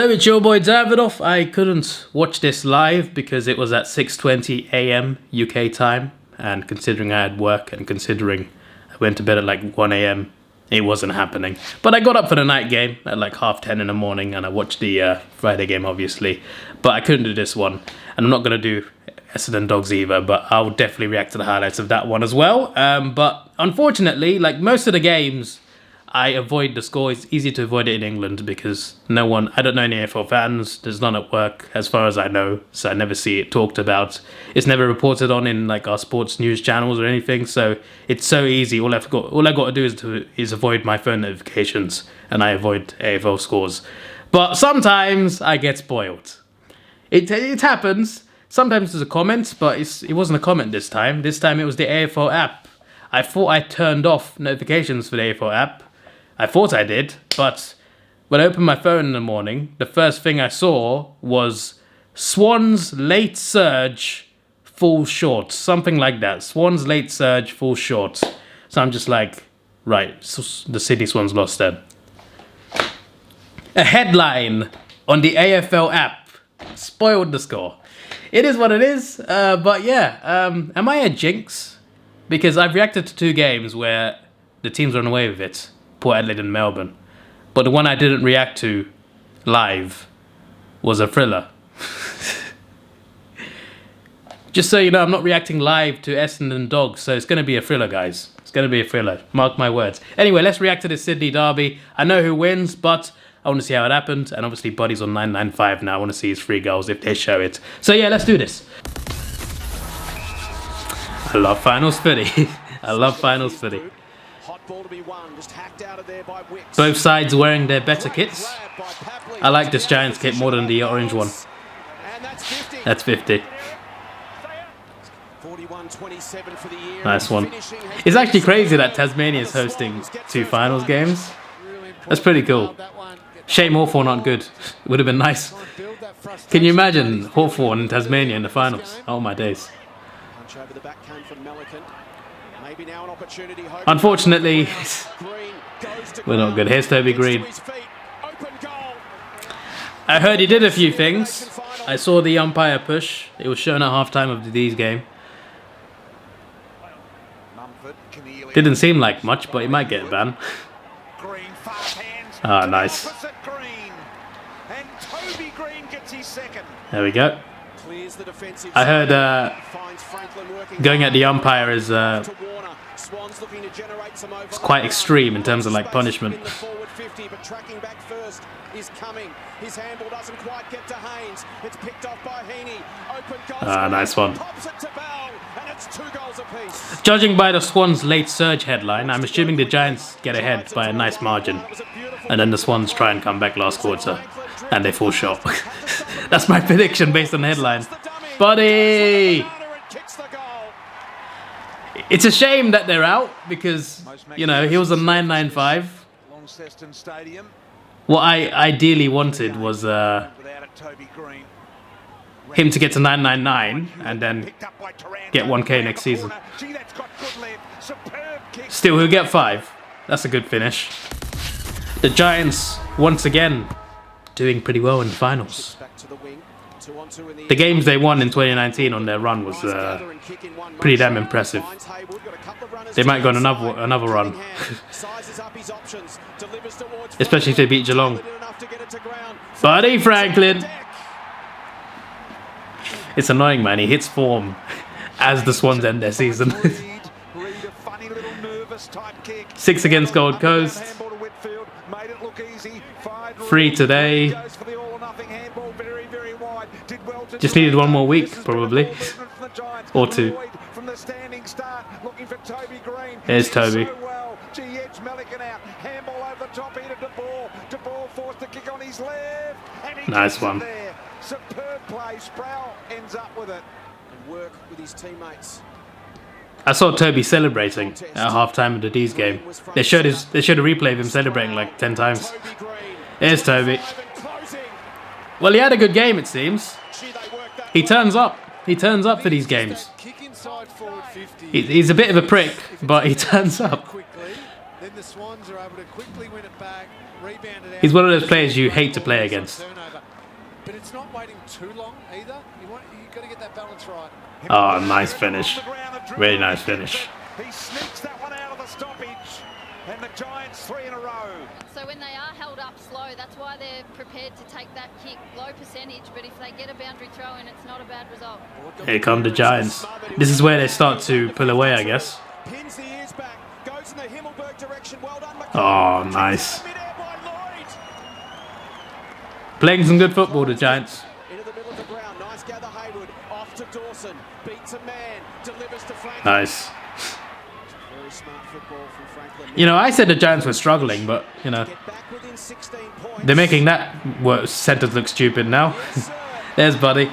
Hello, it's your boy Davidoff. I couldn't watch this live because it was at 6:20 AM UK time, and considering I had work and considering I went to bed at like 1 AM, it wasn't happening. But I got up for the night game at like 10:30 in the morning, and I watched the Friday game obviously, but I couldn't do this one, and I'm not going to do Essendon Dogs either, but I'll definitely react to the highlights of that one as well. But unfortunately, like most of the games, I avoid the score. It's easy to avoid it in England because I don't know any AFL fans. There's none at work as far as I know, so I never see it talked about. It's never reported on in like our sports news channels or anything, so it's so easy. All I got to do is avoid my phone notifications, and I avoid AFL scores. But sometimes I get spoiled. It happens. Sometimes there's a comment, but it wasn't a comment this time. This time it was the AFL app. I thought I turned off notifications for the AFL app. I thought I did, but when I opened my phone in the morning, the first thing I saw was Swans late surge, full short. Something like that. Swans late surge, full short. So I'm just like, right, the Sydney Swans lost then. A headline on the AFL app spoiled the score. It is what it is, but yeah, am I a jinx? Because I've reacted to 2 games where the teams run away with it. Port Adelaide and Melbourne. But the one I didn't react to live was a thriller. Just so you know, I'm not reacting live to Essendon Dogs, so it's going to be a thriller, guys. It's going to be a thriller. Mark my words. Anyway, let's react to this Sydney derby. I know who wins, but I want to see how it happened. And obviously, Buddy's on 995 now. I want to see his 3 goals if they show it. So yeah, let's do this. I love finals footy. I love finals footy. Both sides wearing their better kits. I like this Giants kit more than the orange one. That's 50. Nice one. It's actually crazy that Tasmania is hosting 2 finals games. That's pretty cool. Shame Hawthorn aren't good. It would have been nice. Can you imagine Hawthorn and Tasmania in the finals? Oh my days. Unfortunately, we're not good. Here's Toby Green. I heard he did a few things. I saw the umpire push. It was shown at halftime of the D's game. Didn't seem like much, but he might get a ban. Ah, nice. There we go. I heard going at the umpire is it's quite extreme in terms of like punishment. Ah, nice one. Judging by the Swans late surge headline, I'm assuming the Giants get ahead by a nice margin, and then the Swans try and come back last quarter, and they fall short. That's my prediction based on the headline. Buddy! It's a shame that they're out because, you know, he was on 995. What I ideally wanted was him to get to 999 and then get 1K next season. Still, he'll get 5. That's a good finish. The Giants, once again, doing pretty well in the finals. The games they won in 2019 on their run was pretty damn impressive. They might go on another run. Especially if they beat Geelong. Buddy Franklin! It's annoying, man. He hits form as the Swans end their season. 6 against Gold Coast. 3 today. Just needed 1 more week, probably. Or 2. There's Toby. Nice one. I saw Toby celebrating at halftime of the D's game. They showed a replay of him celebrating like 10 times. Here's Toby. Well, he had a good game, it seems. He turns up. He turns up for these games. He's a bit of a prick, but he turns up. the Swans are able to quickly win it back, rebound it out. He's one of those players you hate to play against. But it's not waiting too long either. You've got to get that balance right. Oh, nice finish. Really nice finish. He sneaks that one out of the stoppage. And the Giants 3 in a row. So when they are held up slow, that's why they're prepared to take that kick. Low percentage, but if they get a boundary throw in, it's not a bad result. Here come the Giants. This is where they start to pull away, I guess. Pins the ears back, goes in the Himmelberg direction. Well done, Oh, nice. Playing some good football, the Giants. Into the middle of the ground. Nice gather, Haywood. Off to Dawson. Beats a man. Delivers to Franklin. Nice. Very smart football from Franklin. You know, I said the Giants were struggling, but, you know, they're making that sentence look stupid now. There's Buddy.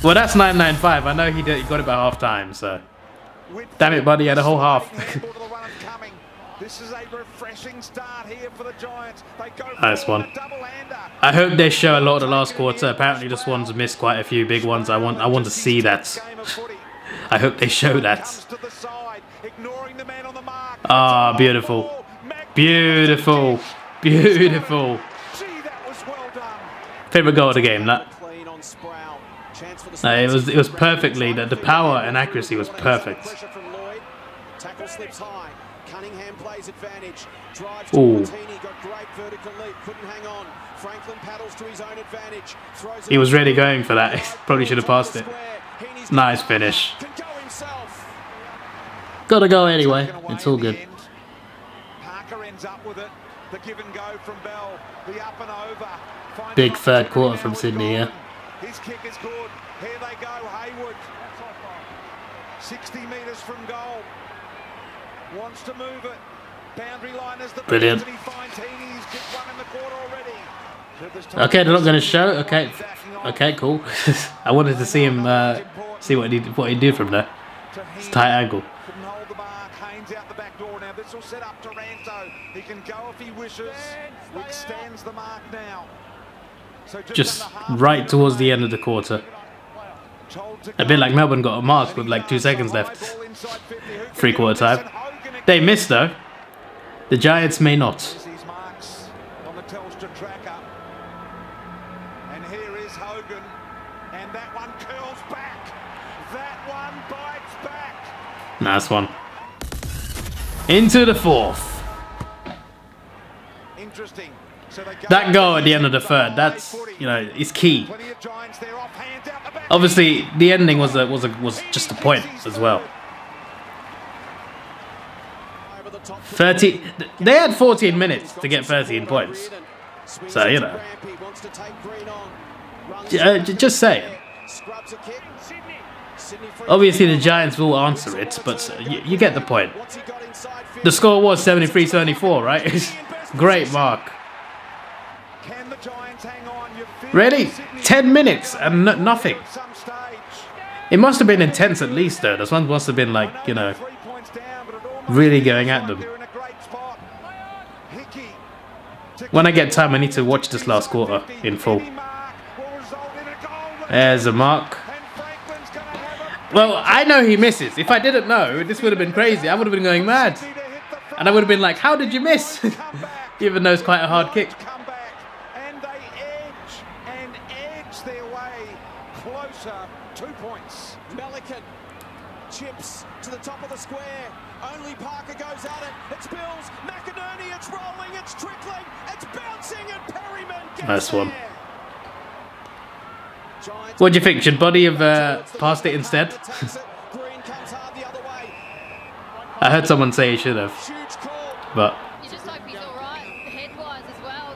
Well, that's 995. I know he got it by half time, so. Damn it, Buddy, had a whole half. This is a refreshing start here for the Giants. They go nice one. I hope they show a lot of the last quarter. Apparently the Swans missed quite a few big ones. I want to see that. I hope they show that. Ah, beautiful. Beautiful. Beautiful. Favorite goal of the game, that. No, it was perfectly, the power and accuracy was perfect. Tackle slips high. Cunningham plays advantage. Drives to Martini, got great vertical leap, couldn't hang on. Franklin paddles to his own advantage. He was really going for that. Probably should have passed it. Nice finish. Gotta go anyway. It's all good. Parker ends up with it. The give and go from Bell. The up and over. Big third quarter from Sydney here. His kick is good. Here they go, Haywood. 60 metres from goal. Wants to move it. Boundary line is the brilliant. He finds Heaney's kicked one in the quarter already. Okay, they're not going to show. Okay, okay, cool. I wanted to see him see what he'd do from there. It's tight angle. Couldn't hold the mark. Haynes out the back door now. This will set up Taranto. He can go if he wishes. Extends the mark now. So just right towards the end of the quarter. A bit like Melbourne got a mark with like 2 seconds left. 3/4 time. They missed though. The Giants may not. On the Telstra tracker. And here is Hogan. And that one curls back. That one bites back. Nice one. Into the fourth. Interesting. That goal at the end of the third, that's, you know, is key. Obviously, the ending was just a point as well. 30. They had 14 minutes to get 13 points. So, you know. Just say. Obviously, the Giants will answer it, but you get the point. The score was 73-74, right? Great mark. Really? 10 minutes and nothing. It must have been intense at least, though. This one must have been like, you know, really going at them. When I get time, I need to watch this last quarter in full. There's a mark. Well, I know he misses. If I didn't know, this would have been crazy. I would have been going mad. And I would have been like, how did you miss? Even though it's quite a hard kick. And they edge their way closer. 2 points. Melican chips to the top of the square. Only Parker goes at it. It's Bills. McInerney, it's rolling, it's trickling, it's bouncing, and Perryman gets nice one. there. What do you think? Should Buddy have passed it instead? I heard someone say he should have. But You just hope he's all right, head-wise as well.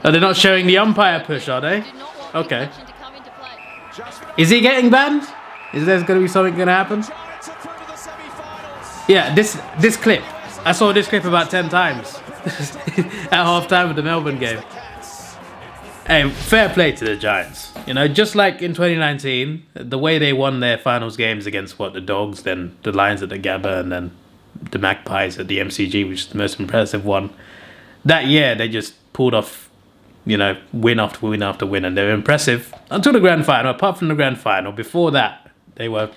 are they not showing the umpire push, are they? Do not want Okay. contention to come into play. Is he getting banned? Is there going to be something going to happen? Yeah, this clip. I saw this clip about 10 times at half time of the Melbourne game. Hey, fair play to the Giants. You know, just like in 2019, the way they won their finals games against the Dogs, then the Lions at the Gabba, and then the Magpies at the MCG, which is the most impressive one. That year, they just pulled off, you know, win after win after win, and they were impressive until the grand final. Apart from the grand final, before that, they were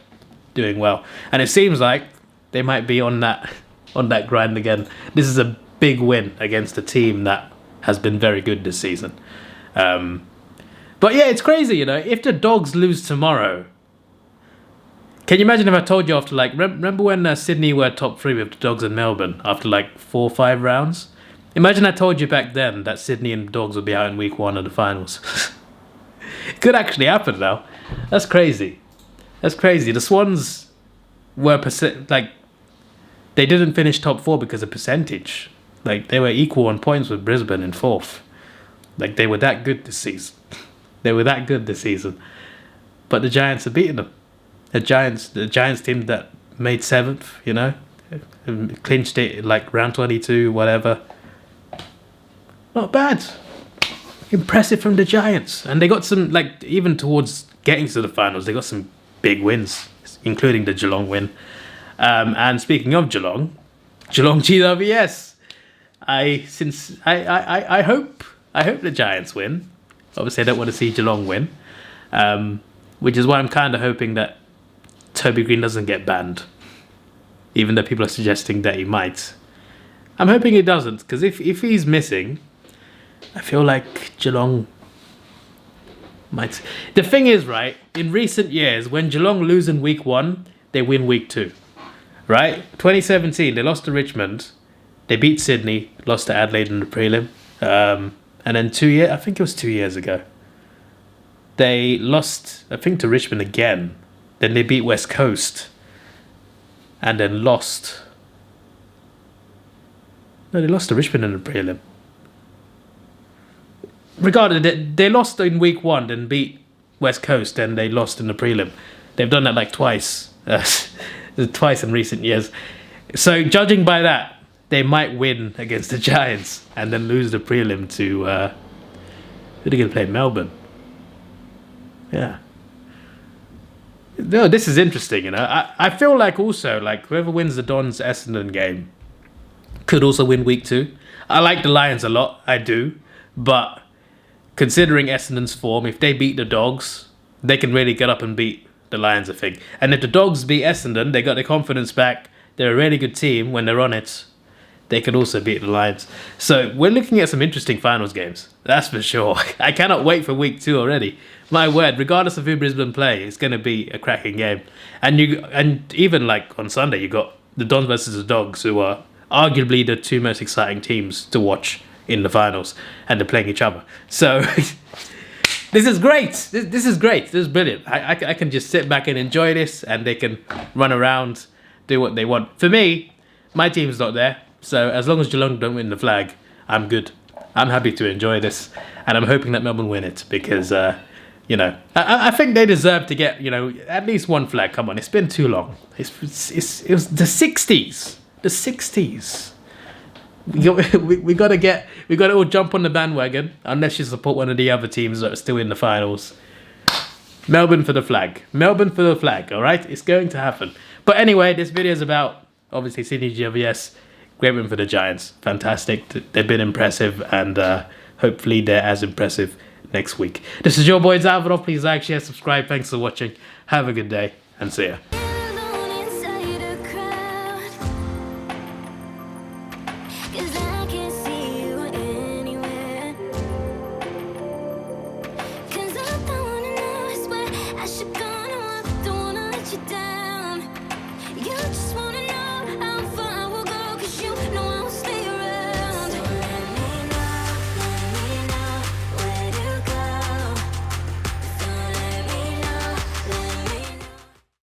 doing well. And it seems like they might be on that on that grind again. This is a big win against a team that has been very good this season. But yeah, it's crazy, you know. If the Dogs lose tomorrow, can you imagine if I told you after like remember when Sydney were top 3 with the Dogs in Melbourne after like 4 or 5 rounds? Imagine I told you back then that Sydney and Dogs would be out in week 1 of the finals. It could actually happen now. That's crazy. That's crazy. The Swans were they didn't finish top 4 because of percentage. Like they were equal on points with Brisbane in 4th. Like they were that good this season. They were that good this season. But the Giants are beating them. The Giants team that made 7th, you know, clinched it like round 22, whatever. Not bad. Impressive from the Giants. And they got some, like, even towards getting to the finals, they got some big wins, including the Geelong win. And speaking of Geelong GWS. I hope the Giants win. Obviously, I don't want to see Geelong win. Which is why I'm kind of hoping that Toby Green doesn't get banned, even though people are suggesting that he might. I'm hoping he doesn't, because if he's missing, I feel like Geelong might. The thing is, right, in recent years, when Geelong lose in week 1, they win week 2. Right? 2017, they lost to Richmond. They beat Sydney, lost to Adelaide in the prelim. And then 2 years, I think it was 2 years ago, they lost, I think, to Richmond again. Then they beat West Coast. And then lost. No, they lost to Richmond in the prelim. Regardless, they lost in week 1, then beat West Coast, and they lost in the prelim. They've done that like twice. Twice in recent years. So judging by that, they might win against the Giants and then lose the prelim to... who are they going to play? Melbourne. Yeah. No, this is interesting, you know. I feel like also, like, whoever wins the Dons Essendon game could also win week 2. I like the Lions a lot, I do. But considering Essendon's form, if they beat the Dogs, they can really get up and beat the Lions, I think. And if the Dogs beat Essendon, they got their confidence back. They're a really good team when they're on it. They could also beat the Lions. So we're looking at some interesting finals games. That's for sure. I cannot wait for week 2 already. My word, regardless of who Brisbane play, it's going to be a cracking game. And even like on Sunday, you got the Dons versus the Dogs, who are arguably the 2 most exciting teams to watch in the finals, and they're playing each other. So this is great. This is great. This is brilliant. I can just sit back and enjoy this, and they can run around, do what they want. For me, my team's not there. So as long as Geelong don't win the flag, I'm good. I'm happy to enjoy this, and I'm hoping that Melbourne win it because, you know, I think they deserve to get, you know, at least 1 flag. Come on, it's been too long. It was the 60s. The 60s. We gotta all jump on the bandwagon unless you support one of the other teams that are still in the finals. Melbourne for the flag. Melbourne for the flag. All right, it's going to happen. But anyway, this video is about obviously Sydney GWS. Great win for the Giants. Fantastic. They've been impressive, and hopefully they're as impressive next week. This is your boy Davidoff. Please like, share, subscribe. Thanks for watching. Have a good day, and see ya.